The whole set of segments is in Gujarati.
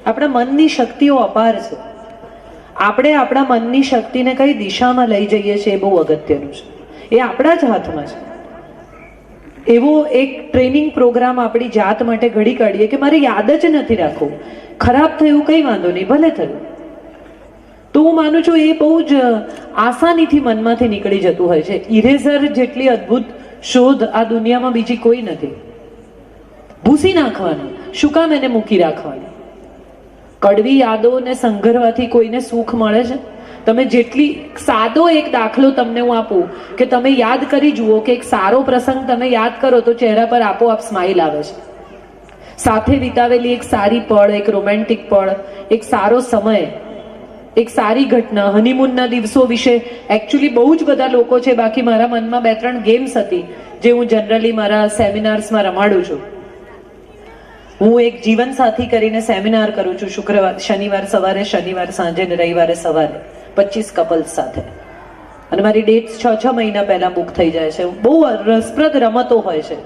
આપણા મનની શક્તિઓ અપાર છે. આપણે આપણા મનની શક્તિને કઈ દિશામાં લઈ જઈએ છીએ એ બહુ અગત્યનું છે. એ આપણા જ હાથમાં છે. એવો એક ટ્રેનિંગ પ્રોગ્રામ આપણી જાત માટે ઘડી કાઢીએ કે મારે યાદ જ નથી રાખવું. ખરાબ થયું કંઈ વાંધો નહીં, ભલે થયું. તો હું માનું છું એ બહુ જ આસાનીથી મનમાંથી નીકળી જતું હોય છે. ઇરેઝર જેટલી અદ્ભુત શોધ આ દુનિયામાં બીજી કોઈ નથી. ભૂસી નાખવાનું, શું કામ એને મૂકી રાખવાનું? કડવી યાદોને સંઘરવાથી કોઈને સુખ મળે છે? તમે જેટલી સાદો એક દાખલો તમને હું આપું કે તમે યાદ કરી જુઓ કે એક સારો પ્રસંગ તમે યાદ કરો તો ચહેરા પર આપોઆપ સ્માઇલ આવે છે. સાથે વિતાવેલી એક સારી પળ, એક રોમેન્ટિક પળ, એક સારો સમય, એક સારી ઘટના, હનીમૂનના દિવસો વિશે એકચ્યુઅલી બહુ જ બધા લોકો છે. બાકી મારા મનમાં 2-3 ગેમ્સ હતી જે હું જનરલી મારા સેમિનાર્સમાં રમાડું છું. હું એક જીવન સાથી કરીને સેમિનાર કરું છું શનિવાર સવારે, શનિવાર સાંજે ને રવિવારે સવારે 25 કપલ્સ સાથે. અને મારી ડેટ્સ 6 મહિના પહેલા બુક થઈ જાય છે. બહુ રસપ્રદ રમતો હોય છે.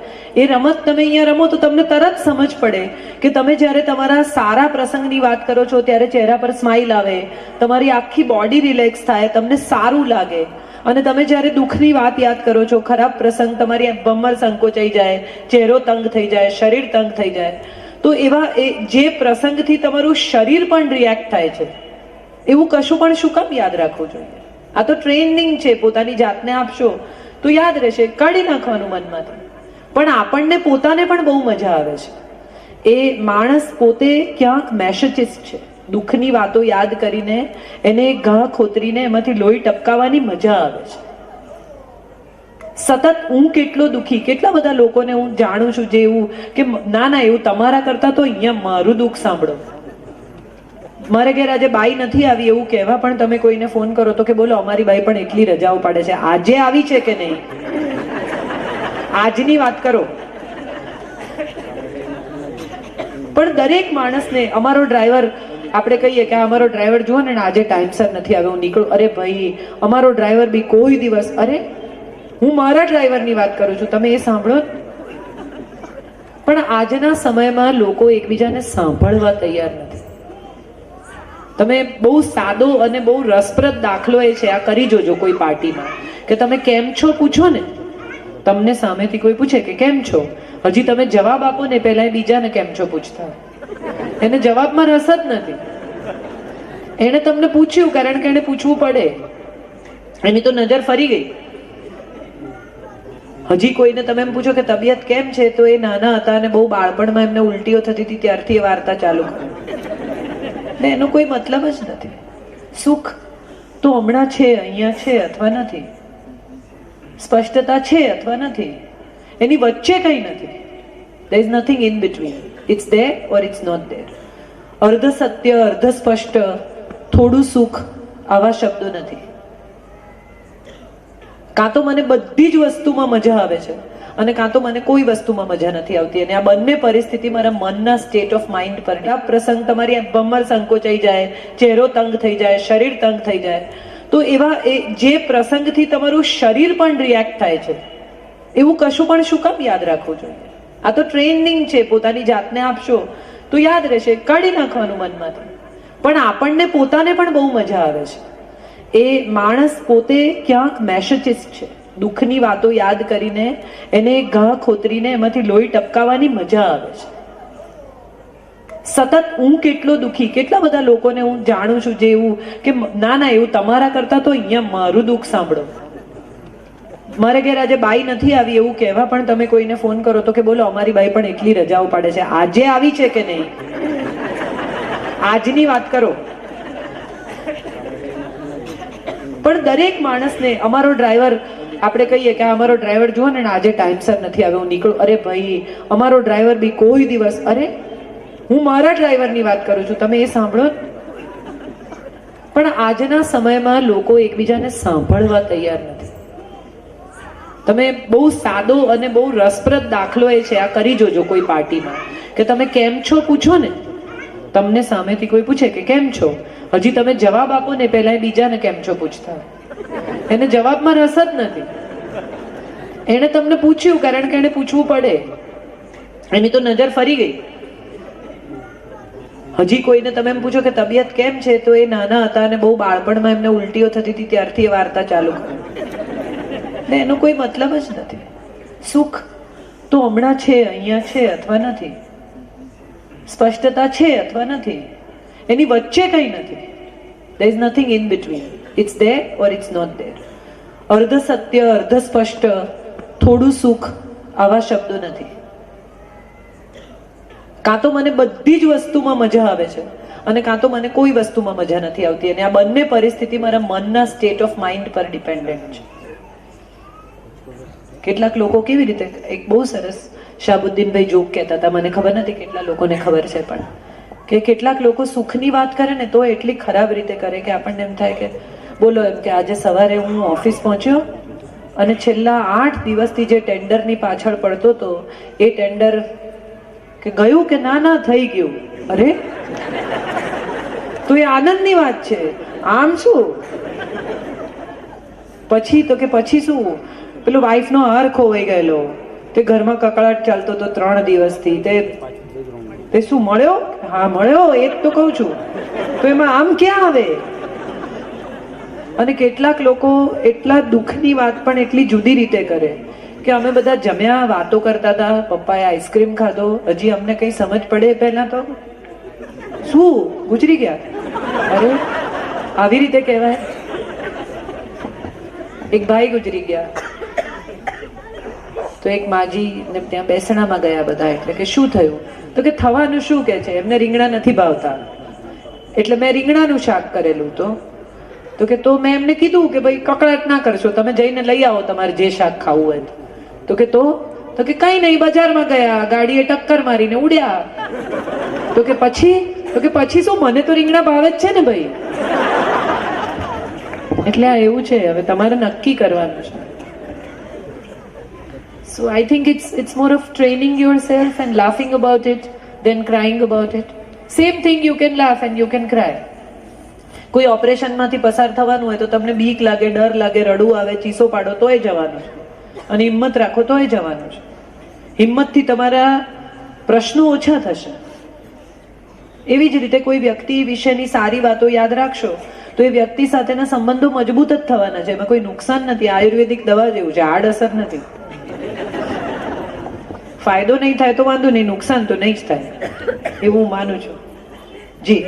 એ રમત તમે અહીંયા રમો તો તમને તરત સમજ પડે કે તમે જ્યારે તમારા સારા પ્રસંગની વાત કરો છો ત્યારે ચહેરા પર સ્માઇલ આવે, તમારી આખી બોડી રિલેક્સ થાય, તમને સારું લાગે. અને તમે જ્યારે દુઃખની વાત યાદ કરો છો, ખરાબ પ્રસંગ, તમારી ભમર સંકોચાઈ જાય, ચહેરો તંગ થઈ જાય, શરીર તંગ થઈ જાય. તો એવા જે પ્રસંગથી તમારું શરીર પણ રિએક્ટ થાય છે એવું કશું પણ શું કામ યાદ રાખવું જોઈએ? આ તો ટ્રેનિંગ છે. પોતાની જાતને આપશો તો યાદ રહેશે. કાઢી નાખવાનું મનમાંથી. પણ આપણને પોતાને પણ બહુ મજા આવે છે. એ માણસ પોતે ક્યાંક મેસેજિસ્ટ છે. દુઃખની વાતો યાદ કરીને એને ઘા ખોતરીને એમાંથી લોહી ટપકાવવાની મજા આવે છે. સતત હું કેટલો દુઃખી, કેટલા બધા લોકોને હું જાણું છું જે એવું કે ના એવું તમારા કરતા તો અહીંયા મારું દુઃખ સાંભળો. મારે ઘેર આજે બાઈ નથી આવી એવું કહેવા પણ તમે કોઈને ફોન કરો તો કે બોલો અમારી બાઈ પણ એટલી રજાઓ પાડે છે. આજે આવી છે કે નહીં? આજની વાત કરો. પણ દરેક માણસને અમારો ડ્રાઈવર, આપણે કહીએ કે અમારો ડ્રાઈવર જુઓ ને આજે ટાઈમસર નથી આવ્યો, હું નીકળું. અરે ભાઈ, અમારો ડ્રાઈવર બી કોઈ દિવસ, અરે હું મારા ડ્રાઈવરની વાત કરું છું, તમે એ સાંભળો. પણ આજના સમયમાં લોકો એકબીજાને સાંભળવા તૈયાર નથી. તમે બહુ સાદો અને બહુ રસપ્રદ દાખલો એ છે, આ કરી જોજો કોઈ પાર્ટીમાં કે તમે કેમ છો પૂછો ને, તમને સામેથી કોઈ પૂછે કે કેમ છો, હજી તમે જવાબ આપો ને પહેલા બીજાને કેમ છો પૂછતા. એને જવાબમાં રસ જ નથી. એને તમને પૂછ્યું કારણ કે એને પૂછવું પડે. એની તો નજર ફરી ગઈ. હજી કોઈને તમે એમ પૂછો કે તબિયત કેમ છે તો એ નાના હતા અને બહુ બાળપણમાં એમને ઉલટીઓ થતી હતી ત્યારથી એ વાર્તા ચાલુ કરે. એનો કોઈ મતલબ જ નથી. સુખ તો હમણાં છે, અહીંયા છે અથવા નથી. સ્પષ્ટતા છે અથવા નથી. એની વચ્ચે કંઈ નથી. there is nothing in between. it's there or it's not there. અર્ધ સત્ય, અર્ધ સ્પષ્ટ, થોડું સુખ, આવા શબ્દો નથી. કાં તો મને બધી જ વસ્તુમાં મજા આવે છે અને કાં તો મને કોઈ વસ્તુમાં મજા નથી આવતી. અને આ બંને પરિસ્થિતિ મારા મનના સ્ટેટ ઓફ માઇન્ડ પર. આ પ્રસંગ તમારી ભમર સંકોચાઈ જાય, ચહેરો તંગ થઈ જાય, શરીર તંગ થઈ જાય. તો એવા જે પ્રસંગથી તમારું શરીર પણ રિએક્ટ થાય છે એવું કશું પણ શું કામ યાદ રાખવું જોઈએ? આ તો ટ્રેનિંગ છે. પોતાની જાતને આપશો તો યાદ રહેશે. કાઢી નાખવાનું મનમાંથી. પણ આપણને પોતાને પણ બહુ મજા આવે છે. એ માણસ પોતે ક્યાંક મેસેજિસ્ટ છે. દુઃખની વાતો યાદ કરીને એને ઘા ખોતરીને એમાંથી લોહી ટપકાવવાની મજા આવે છે. સતત હું કેટલો દુઃખી, કેટલા બધા લોકોને હું જાણું છું જે એવું કે ના એવું તમારા કરતા તો અહીંયા મારું દુઃખ સાંભળો. મારે ઘેર આજે બાઈ નથી આવી એવું કહેવા પણ તમે કોઈને ફોન કરો તો કે બોલો અમારી બાઈ પણ એટલી રજાઓ પાડે છે. આજે આવી છે કે નહીં? આજની વાત કરો. પણ દરેક માણસને અમારો ડ્રાઈવર, આપણે કહીએ કે અમારો ડ્રાઈવર જુઓ ને આજે ટાઈમસર નથી આવ્યો, હું નીકળું. અરે ભાઈ, અમારો ડ્રાઈવર બી કોઈ દિવસ, અરે હું મારા ડ્રાઈવરની વાત કરું છું, તમે એ સાંભળો. પણ આજના સમયમાં લોકો એકબીજાને સાંભળવા તૈયાર નથી. તમે બહુ સાદો અને બહુ રસપ્રદ દાખલો એ છે, આ કરી જોજો કોઈ પાર્ટીમાં કે તમે કેમ છો પૂછો ને, તમને સામેથી કોઈ પૂછે કે કેમ છો, હજી તમે જવાબ આપો ને પહેલા બીજાને કેમ છો પૂછતા. એને જવાબમાં રસ જ નથી. એને તમને પૂછ્યું કારણ કે એને પૂછવું પડે. એની તો નજર ફરી ગઈ. હજી કોઈને તમે એમ પૂછો કે તબિયત કેમ છે, તો એ નાના હતા અને બહુ બાળપણમાં એમને ઉલટીઓ થતી હતી ત્યારથી એ વાર્તા ચાલુ કરે. એનો કોઈ મતલબ જ નથી. સુખ તો હમણાં છે, અહીંયા છે અથવા નથી, સ્પષ્ટતા છે અથવા નથી, એની વચ્ચે કંઈ નથી. there is nothing in between. it's there or it's not there. અર્ધ સત્ય, અર્ધ સ્પષ્ટ, થોડું સુખ, આવા શબ્દો નથી. કાં તો મને બધી જ વસ્તુમાં મજા આવે છે અને કાં તો મને કોઈ વસ્તુમાં મજા નથી આવતી, અને આ બંને પરિસ્થિતિ મારા મનના સ્ટેટ ઓફ માઇન્ડ પર ડિપેન્ડન્ટ છે. કેટલાક લોકો કેવી રીતે, એક બહુ સરસ શાહબુદ્દીનભાઈ જોક કહેતા હતા, મને ખબર નથી કેટલા લોકોને ખબર છે, પણ કે કેટલાક લોકો સુખની વાત કરે ને તો એટલી ખરાબ રીતે કરે કે આપણને એમ થાય કે બોલો એમ કે આજે સવારે હું ઓફિસ પહોંચ્યો અને છેલ્લા 8 દિવસથી જે ટેન્ડરની પાછળ પડતો હતો એ ટેન્ડર કે ગયું કે ના થઈ ગયું. અરે તો એ આનંદની વાત છે. આમ શું પછી? તો કે પછી શું, પેલો વાઈફનો હાર ખોવાઈ ગયેલો, તે ઘરમાં કકળાટ ચાલતો હતો 3 દિવસથી, તે શું મળ્યો? હા મળ્યો, એ જ તો કહું છું. તો એમાં આમ ક્યાં આવે? અને કેટલાક લોકો એટલા દુઃખની વાત પણ એટલી જુદી રીતે કરે કે અમે બધા જમ્યા, વાતો કરતા હતા, પપ્પાએ આઈસ્ક્રીમ ખાધો, હજી અમને કઈ સમજ પડે પહેલા તો શું ગુજરી ગયા. અરે આવી રીતે કહેવાય? એક ભાઈ ગુજરી ગયા તો એક માજી ને ત્યાં બેસણામાં ગયા બધા, એટલે કે શું થયું? તો કે થવાનું શું કે છે, એમને રીંગણા નથી ભાવતા એટલે મેં રીંગણાનું શાક કરેલું. તો કે તો મેં એમને કીધું કે ભાઈ કકળાટ ના કરશો, તમે જઈને લઈ આવો તમારે જે શાક ખાવું હોય. તો કે કઈ નહીં, બજારમાં ગયા, ગાડીએ ટક્કર મારીને ઉડ્યા. તો કે પછી શું, મને તો રીંગણા ભાવે જ છે ને ભાઈ. એટલે આ એવું છે, હવે તમારે નક્કી કરવાનું છે. So I think it's more of training yourself and laughing about it than crying about it. Same thing, you can laugh and you can cry. કોઈ ઓપરેશનમાંથી પસાર થવાનું હોય તો તમને બીક લાગે, ડર લાગે, રડવું આવે, ચીસો પાડો તોય જવાનું છે, અને હિંમત રાખો તોય જવાનું છે. હિંમતથી તમારા પ્રશ્નો ઓછા થશે. એવી જ રીતે કોઈ વ્યક્તિ વિશેની સારી વાતો યાદ રાખશો તો એ વ્યક્તિ સાથેના સંબંધો મજબૂત જ થવાના છે. એમાં કોઈ નુકસાન નથી. આયુર્વેદિક દવા જેવું છે, આડઅસર નથી. ફાયદો નહીં થાય તો વાંધો નહીં, નુકસાન તો નહીં જ થાય, એવું હું માનું છું. જી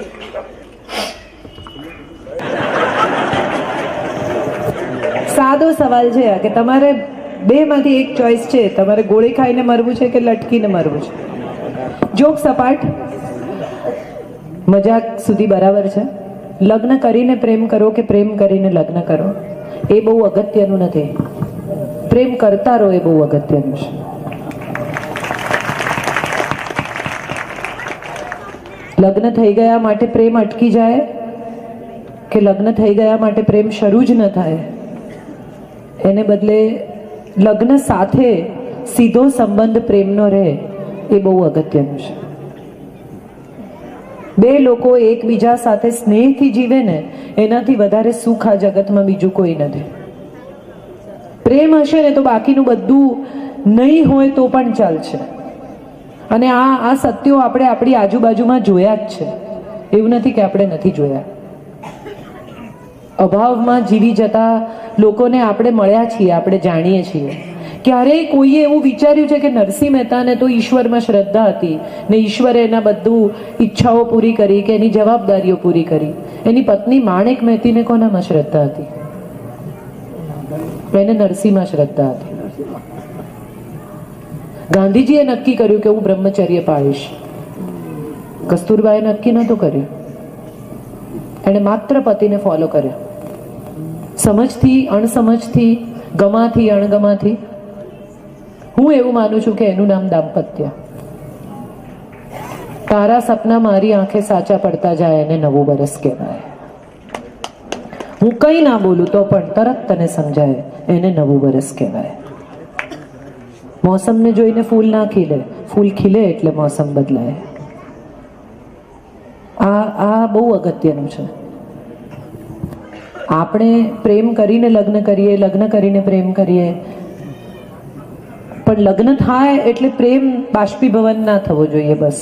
સાદો સવાલ છે કે તમારે બેમાંથી એક ચોઈસ છે, તમારે ગોળી ખાઈને મરવું છે કે લટકીને મરવું છે? જોક સપાટ, મજાક સુધી બરાબર છે. લગ્ન કરીને પ્રેમ કરો કે પ્રેમ કરીને લગ્ન કરો એ બહુ અગત્યનું નથી. પ્રેમ કરતા રહો એ બહુ અગત્યનું છે. લગ્ન થઈ ગયા માટે પ્રેમ અટકી જાય કે લગ્ન થઈ ગયા માટે પ્રેમ શરૂ જ ન થાય, એને બદલે લગ્ન સાથે સીધો સંબંધ પ્રેમનો રહે એ બહુ અગત્યનું છે. બે લોકો એકબીજા સાથે સ્નેહથી જીવે ને એનાથી વધારે સુખ આ જગતમાં બીજું કોઈ નથી. પ્રેમ હશે ને તો બાકીનું બધું નહીં હોય તો પણ ચાલશે. અને આ સત્યો આપણે આપણી આજુબાજુમાં જોયા જ છે, એવું નથી કે આપણે નથી જોયા. અભાવમાં જીવી જતા લોકોને આપણે મળ્યા છીએ, આપણે જાણીએ છીએ. ક્યારેય કોઈએ એવું વિચાર્યું છે કે નરસિંહ મહેતાને તો ઈશ્વરમાં શ્રદ્ધા હતી ને ઈશ્વરે એના બધું ઈચ્છાઓ પૂરી કરી કે એની જવાબદારીઓ પૂરી કરી? એની પત્ની માણેક મહેતીને કોનામાં શ્રદ્ધા હતી? એને નરસિંહમાં શ્રદ્ધા હતી. ગાંધીજીએ નક્કી કર્યું કે હું બ્રહ્મચર્ય પાળીશ. કસ્તુરબાએ નક્કી નહોતું કર્યું, એણે માત્ર પતિને ફોલો કર્યો. સમજથી, અણસમજથી, ગમાથી, અણગમાથી. હું એવું માનું છું કે એનું નામ દાંપત્ય. તારા સપના મારી આંખે સાચા પડતા જાય એને નવું વરસ કહેવાય. હું કંઈ ના બોલું તો પણ તરત તને સમજાય એને નવું વરસ કહેવાય. મોસમને જોઈને ફૂલ ના ખીલે, ફૂલ ખીલે એટલે મોસમ બદલાય. આ બહુ અગત્યનું છે. આપણે પ્રેમ કરીને લગ્ન કરીએ, લગ્ન કરીને પ્રેમ કરીએ, પણ લગ્ન થાય એટલે પ્રેમ બાષ્પીભવન ના થવો જોઈએ. બસ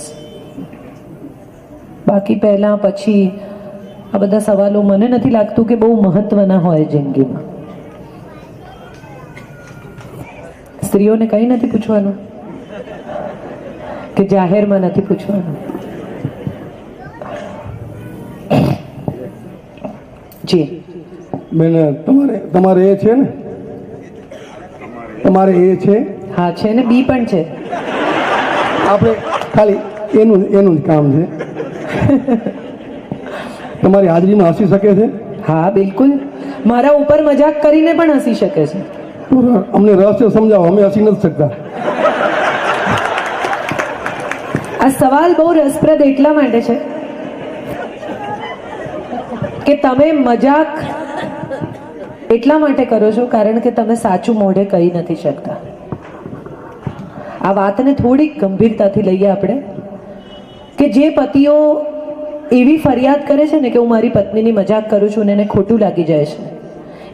બાકી પહેલા પછી આ બધા સવાલો મને નથી લાગતું કે બહુ મહત્વના હોય જિંદગીમાં. સ્ત્રીઓને કંઈ નથી પૂછવાનું કે જાહેરમાં નથી પૂછવાનું? જી બેન, તમારે એ છે ને, તમારે એ છે? હા છે ને, બી પણ છે. આપણે ખાલી એનું જ કામ છે. તમારી હાજરીમાં હસી શકે છે? હા બિલકુલ, મારા ઉપર મજાક કરીને પણ હસી શકે છે. અમને રહસ્ય સમજાવો, અમે હસી નથી શકતા. આ સવાલ બહુ રસપ્રદ એટલા માટે છે કે તમે મજાક એટલા માટે કરો છો કારણ કે તમે સાચું મોઢે કહી નથી શકતા. આ વાતને થોડીક ગંભીરતાથી લઈએ આપણે, કે જે પતિઓ એવી ફરિયાદ કરે છે ને કે હું મારી પત્નીની મજાક કરું છું ને એને ખોટું લાગી જાય છે,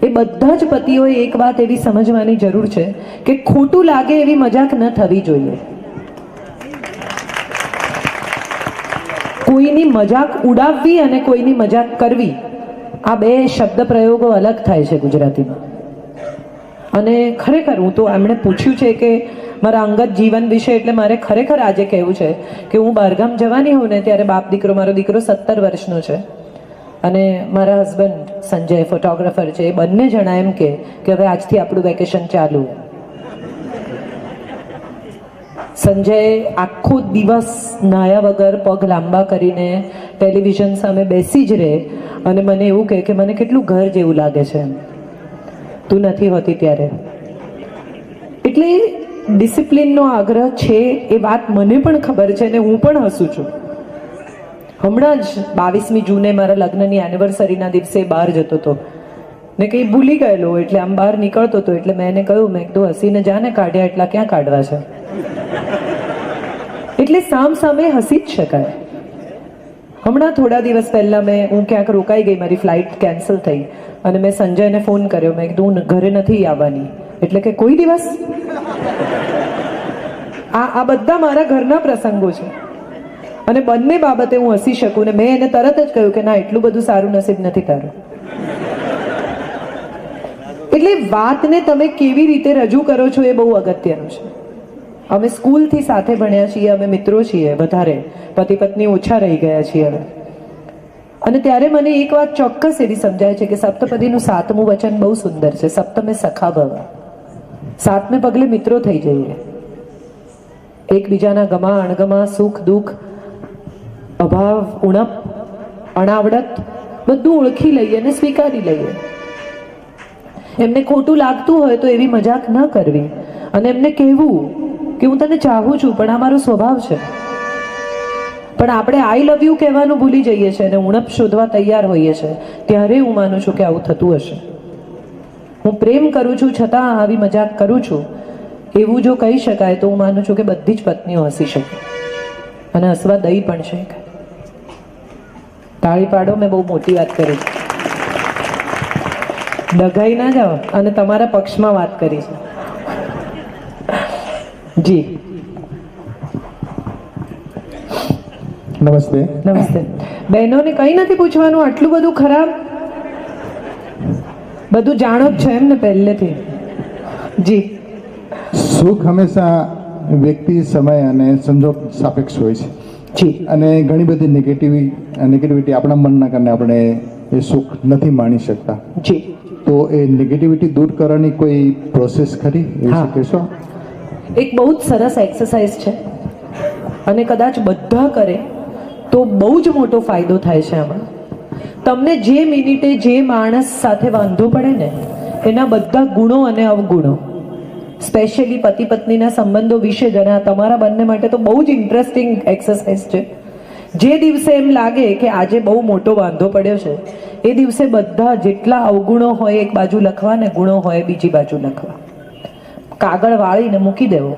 એ બધા જ પતિઓએ એક વાત એવી સમજવાની જરૂર છે કે ખોટું લાગે એવી મજાક ન થવી જોઈએ. કોઈની મજાક ઉડાવવી અને કોઈની મજાક કરવી, આ બે શબ્દ પ્રયોગો અલગ થાય છે ગુજરાતીમાં. અને ખરેખર હું તો એમણે પૂછ્યું છે કે મારા અંગત જીવન વિશે, એટલે મારે ખરેખર આજે કહેવું છે કે હું બહારગામ જવાની હોઉં ને ત્યારે બાપ દીકરો, મારો દીકરો 17 વર્ષનો છે અને મારા હસબન્ડ સંજય ફોટોગ્રાફર છે, એ બંને જણા એમ કે હવે આજથી આપણું વેકેશન ચાલુ. સંજય આખો દિવસ નાયા વગર પગ લાંબા કરીને ટેલિવિઝન સામે બેસી જ રહે અને મને એવું કહે કે મને કેટલું ઘર જેવું લાગે છે તું નથી હોતી ત્યારે. એટલે ડિસિપ્લિનનો આગ્રહ છે એ વાત મને પણ ખબર છે ને હું પણ હસું છું. હમણાં જ 22મી જૂને મારા લગ્નની એનિવર્સરીના દિવસે બહાર જતો હતો ને કંઈ ભૂલી ગયેલો, એટલે આમ બહાર નીકળતો હતો, એટલે મેં એને કહ્યું, મેં કીધું હસીને જાને, કાઢ્યા એટલા ક્યાં કાઢવા છે. એટલે સામ સામે હસી જ શકાય. હમણાં થોડા દિવસ પહેલા હું ક્યાંક રોકાઈ ગઈ, મારી ફ્લાઇટ કેન્સલ થઈ અને મેં સંજયને ફોન કર્યો, મેં કીધું હું ઘરે નથી આવવાની. એટલે કે કોઈ દિવસ? આ બધા મારા ઘરના પ્રસંગો છે અને બંને બાબતે હું હસી શકું ને મેં એને તરત જ કહ્યું કે ના, એટલું બધું સારું નસીબ નથી તારું. એટલે વાતને તમે કેવી રીતે રજૂ કરો છો એ બહુ અગત્યનું છે. અમે સ્કૂલથી સાથે ભણ્યા છીએ, અમે મિત્રો છીએ, વધારે પતિ પત્ની ઓછા રહી ગયા છીએ હવે. અને ત્યારે મને એક વાત ચોક્કસ એવી સમજાય છે કે સપ્તપદીનું 7મું વચન બહુ સુંદર છે, સપ્તમે સખા ભવ. 7મે પગલે મિત્રો થઈ જઈએ, એકબીજાના ગમા અણગમા, સુખ દુઃખ, અભાવ ઉણપ, અણાવડત બધું ઓળખી લઈએ અને સ્વીકારી લઈએ. એમને ખોટું લાગતું હોય તો એવી મજાક ન કરવી અને એમને કહેવું કે હું તને ચાહું છું પણ આ મારો સ્વભાવ છે. પણ આપણે આઈ લવ યુ કહેવાનું ભૂલી જઈએ છીએ અને ઉણપ શોધવા તૈયાર હોઈએ છીએ. ત્યારે હું માનું છું કે આવું થતું હશે. હું પ્રેમ કરું છું છતાં આવી મજાક કરું છું એવું જો કહી શકાય તો હું માનું છું કે બધી જ પત્નીઓ હસી શકે અને હસવા દઈ પણ છે. તાળી પાડો, મેં બહુ મોટી વાત કરી, ડઘાઈ ના જાઓ અને તમારા પક્ષમાં વાત કરી છે. જી નમસ્તે. નમસ્તે. બહેનોને કંઈ નથી પૂછવાનું, આટલું બધું ખરાબ? બધું જાણો જ છે એમ ને પહેલેથી? જી. સુખ હંમેશા વ્યક્તિ, સમય અને સંજોગ સાપેક્ષ હોય છે. જી. અને ઘણી બધી નેગેટિવિટી આપણા મનના કારણે આપણે એ સુખ નથી માણી શકતા. જી. તો એ નેગેટિવિટી દૂર કરવાની કોઈ પ્રોસેસ ખરી? એ હા. કહેશો? એક બહુ જ સરસ એક્સરસાઇઝ છે અને કદાચ બધા કરે તો બહુ જ મોટો ફાયદો થાય છે આમાં. તમને જે મિનિટે જે માણસ સાથે વાંધો પડે ને એના બધા ગુણો અને અવગુણો, સ્પેશિયલી પતિ પત્નીના સંબંધો વિશે જ, અને આ તમારા બંને માટે તો બહુ જ ઇન્ટરેસ્ટિંગ એક્સરસાઇઝ છે. જે દિવસે એમ લાગે કે આજે બહુ મોટો વાંધો પડ્યો છે એ દિવસે બધા જેટલા અવગુણો હોય એક બાજુ લખવા ને ગુણો હોય બીજી બાજુ લખવા. કાગળ વાળીને મૂકી દેવો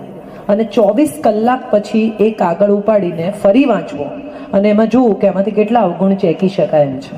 અને 24 કલાક પછી એ કાગળ ઉપાડીને ફરી વાંચવો અને એમાં જોવું કે આમાંથી કેટલા અવગુણ ચેકી શકાય એમ છે.